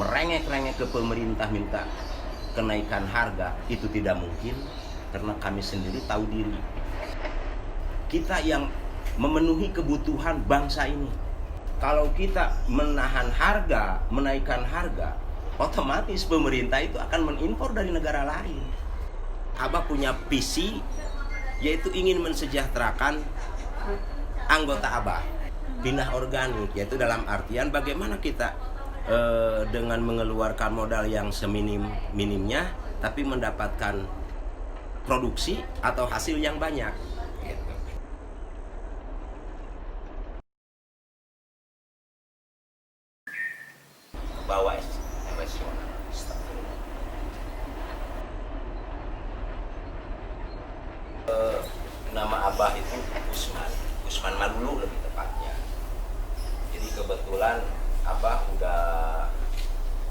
merengek-rengek ke pemerintah minta kenaikan harga itu tidak mungkin, karena kami sendiri tahu diri. Kita yang memenuhi kebutuhan bangsa ini. Kalau kita menahan harga, menaikkan harga, otomatis pemerintah itu akan mengimpor dari negara lain. Abah punya visi, yaitu ingin mensejahterakan anggota Abah, pindah organik, yaitu dalam artian bagaimana kita dengan mengeluarkan modal yang seminim-minimnya tapi mendapatkan produksi atau hasil yang banyak gitu. Bawa emosional. Nama Abah itu Usman Malulu lebih tepatnya. Jadi kebetulan Abah udah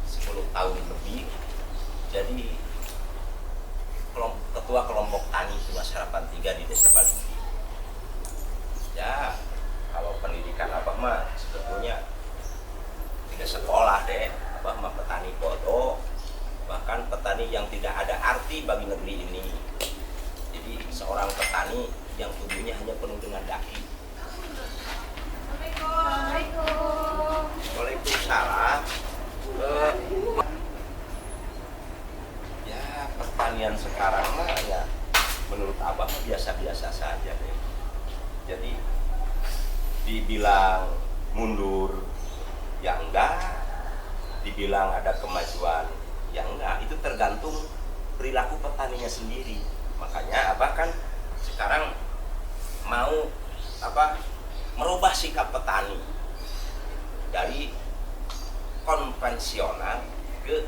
10 tahun lebih jadi ketua kelompok tani Tunas Harapan 3 di Desa Palinggi. Ya, kalau pendidikan Abah mah sebetulnya tidak sekolah deh. Abah mah petani bodoh, bahkan petani yang tidak ada arti bagi negeri ini. Jadi seorang petani yang tubuhnya hanya penuh dengan daki. Waalaikumsalam. Ya pertanian sekarang mah ya menurut Abah mah biasa-biasa saja deh. Jadi dibilang mundur ya enggak, dibilang ada kemajuan ya enggak, itu tergantung perilaku petaninya sendiri. Makanya Abah kan sekarang mau merubah sikap petani dari konvensional ke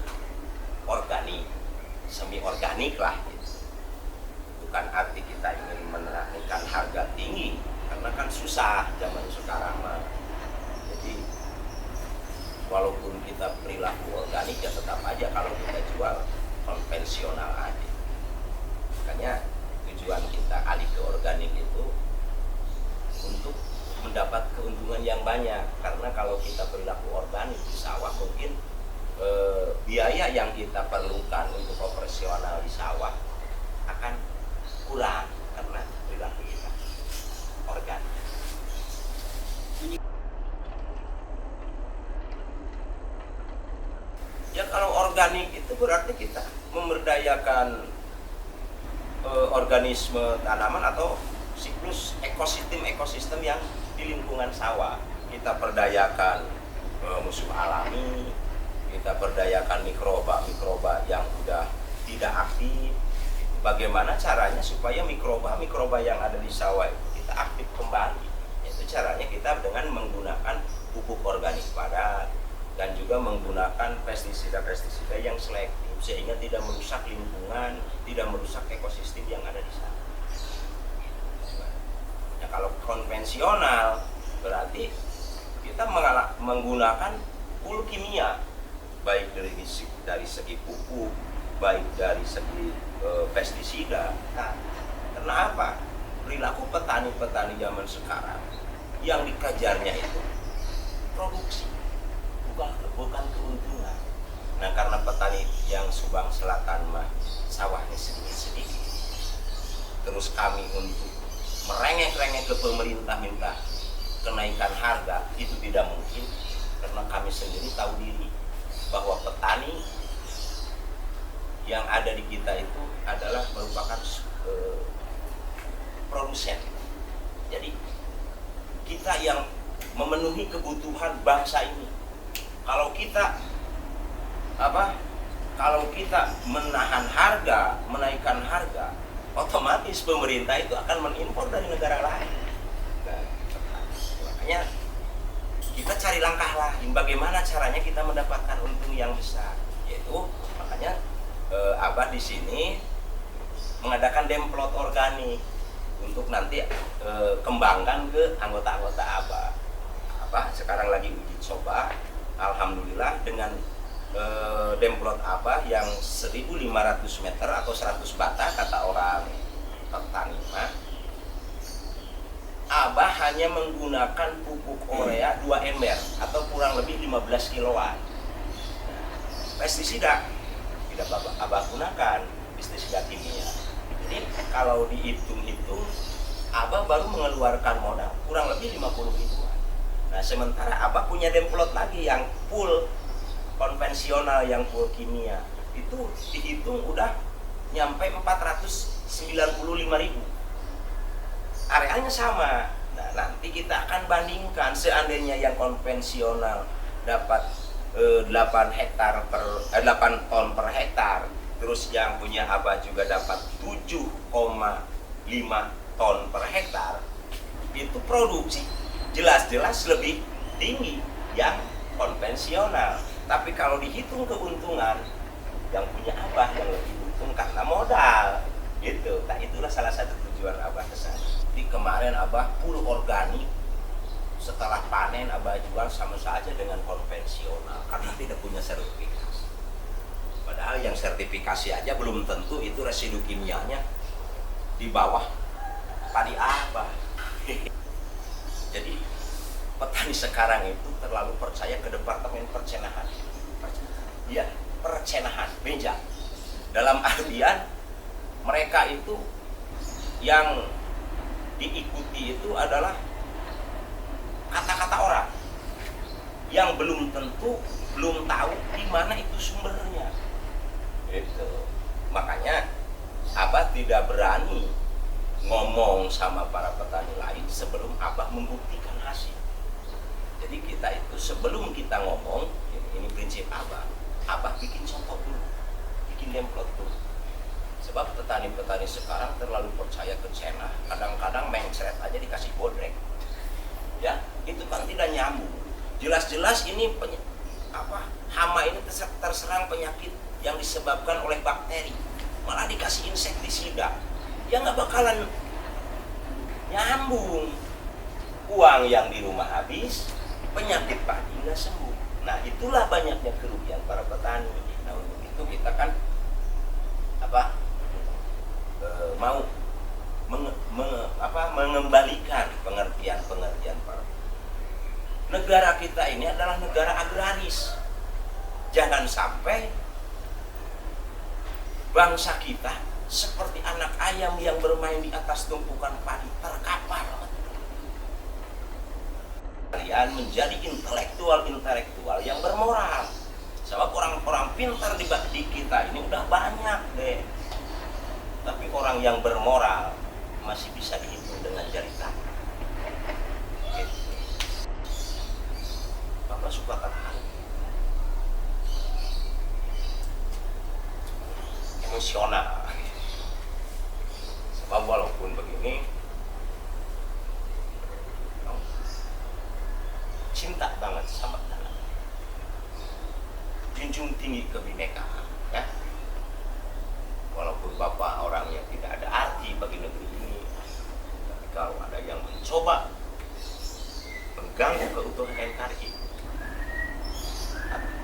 organik, semi organik lah gitu. Bukan arti kita ingin menaikkan harga tinggi, karena kan susah zaman sekarang mah. Jadi walaupun kita perilaku organik ya tetap aja kalau kita jual konvensional aja. Makanya tujuan kita alih ke organik itu untuk mendapat keuntungan yang banyak, karena kalau kita perilaku organik di sawah mungkin biaya yang kita perlukan untuk operasional di sawah akan kurang karena perilaku kita organik. Ya kalau organik itu berarti kita memberdayakan organisme tanaman atau siklus ekosistem yang di lingkungan sawah. Kita perdayakan musuh alami, kita perdayakan mikroba yang sudah tidak aktif. Bagaimana caranya supaya mikroba yang ada di sawah itu kita aktif kembali? Itu caranya kita dengan menggunakan pupuk organik padat dan juga menggunakan pestisida yang selektif sehingga tidak merusak lingkungan, tidak merusak ekosistem yang ada di sana. Ya, kalau konvensional berarti kita menggunakan hulu kimia, baik dari segi pupuk, baik dari segi pestisida. Nah, kenapa perilaku petani zaman sekarang yang dikejarnya itu produksi, bukan keuntungan. Nah, karena petani yang Subang Selatan mah sawahnya sedikit-sedikit, terus kami untuk merengek-rengek ke pemerintah minta kenaikan harga itu tidak mungkin, karena kami sendiri tahu diri bahwa petani yang ada di kita itu adalah merupakan produsen. Jadi kita yang memenuhi kebutuhan bangsa ini. Kalau kita menahan harga, menaikkan harga, otomatis pemerintah itu akan mengimpor dari negara lain. Nah, makanya kita cari langkah lain, bagaimana caranya kita mendapatkan untung yang besar. Yaitu makanya Abah di sini mengadakan demplot organik untuk nanti kembangkan ke anggota-anggota Abah. Abah sekarang lagi uji coba, alhamdulillah dengan demplot Abah yang 1.500 meter atau 100 bata kata orang petani mah. Abah hanya menggunakan pupuk urea 2 ember atau kurang lebih 15 kiloan. pestisida tidak Abah gunakan, pestisida kimia. Jadi kalau dihitung-hitung, Abah baru mengeluarkan modal kurang lebih 50 ribuan. Nah sementara Abah punya demplot lagi yang full konvensional, yang full kimia, itu dihitung udah nyampe 495.000. Arealnya sama. Nah nanti kita akan bandingkan, seandainya yang konvensional dapat 8 ton per hektar, terus yang punya Abah juga dapat 7,5 ton per hektar, itu produksi jelas-jelas lebih tinggi yang konvensional. Tapi kalau dihitung keuntungan, yang punya Abah yang lebih untung karena modal gitu. Nah itulah salah satu tujuan Abah ke sana. Di kemarin Abah full organik, setelah panen Abah jual sama saja dengan konvensional karena tidak punya sertifikasi. Padahal yang sertifikasi aja belum tentu itu residu kimianya di bawah padi Abah. Jadi petani sekarang itu terlalu percaya ke departemen percenahan. Iya, percenahan, beja. Dalam artian mereka itu yang diikuti itu adalah kata-kata orang yang belum tentu, belum tahu di mana itu sumbernya. Itu. Makanya Abah tidak berani ngomong sama para petani lain sebelum Abah membuktikan hasil. Jadi kita itu sebelum kita ngomong, ini prinsip Abah bikin contoh dulu, bikin demplot dulu. Sebab petani-petani sekarang terlalu percaya ke Cina, kadang-kadang mencret aja dikasih bodrek. Ya, itu kan tidak nyambung. Jelas-jelas ini hama ini terserang penyakit yang disebabkan oleh bakteri, malah dikasih insektisida. Ya nggak bakalan nyambung. Uang yang di rumah habis, penyakit padi nggak sembuh. Nah itulah banyaknya kerugian para petani. Nah untuk itu kita kan mau mengembalikan pengertian para negara kita ini adalah negara agraris. Jangan sampai bangsa kita seperti anak ayam yang bermain di atas tumpukan padi, terkapar. Kalian menjadi intelektual yang bermoral. Sebab orang-orang pintar di kita ini udah banyak deh. Tapi orang yang bermoral masih bisa dihitung dengan jari tangan. Gitu. Bapak suka terharu, emosional. Sebab walaupun begini, cinta banget sama tanah, junjung tinggi kebinekaan, ya. Walaupun Bapak orang yang tidak ada arti bagi negeri ini, tapi kalau ada yang mencoba mengganggu keutuhan NKRI,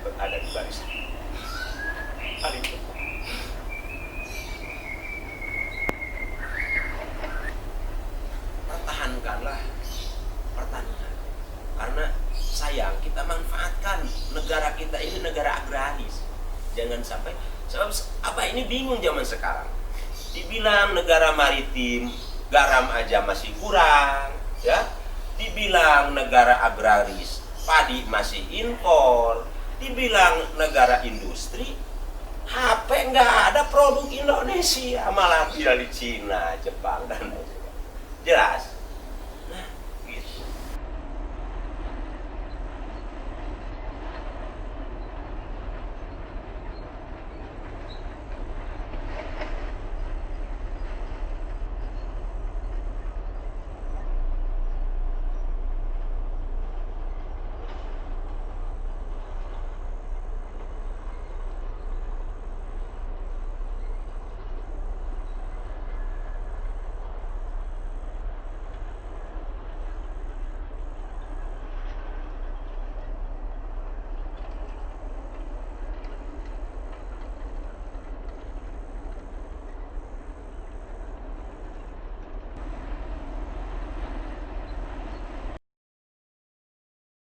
berada di barisan paling depan. Pertahankanlah pertanian, karena sayang kita manfaatkan negara kita ini negara agraris. Jangan sampai, sebab ini bingung zaman sekarang. Dibilang negara maritim, garam aja masih kurang, ya. Dibilang negara agraris, padi masih impor. Dibilang negara industri, HP nggak ada produk Indonesia, malah tinggal di Cina, Jepang dan lain sebagainya. Jelas.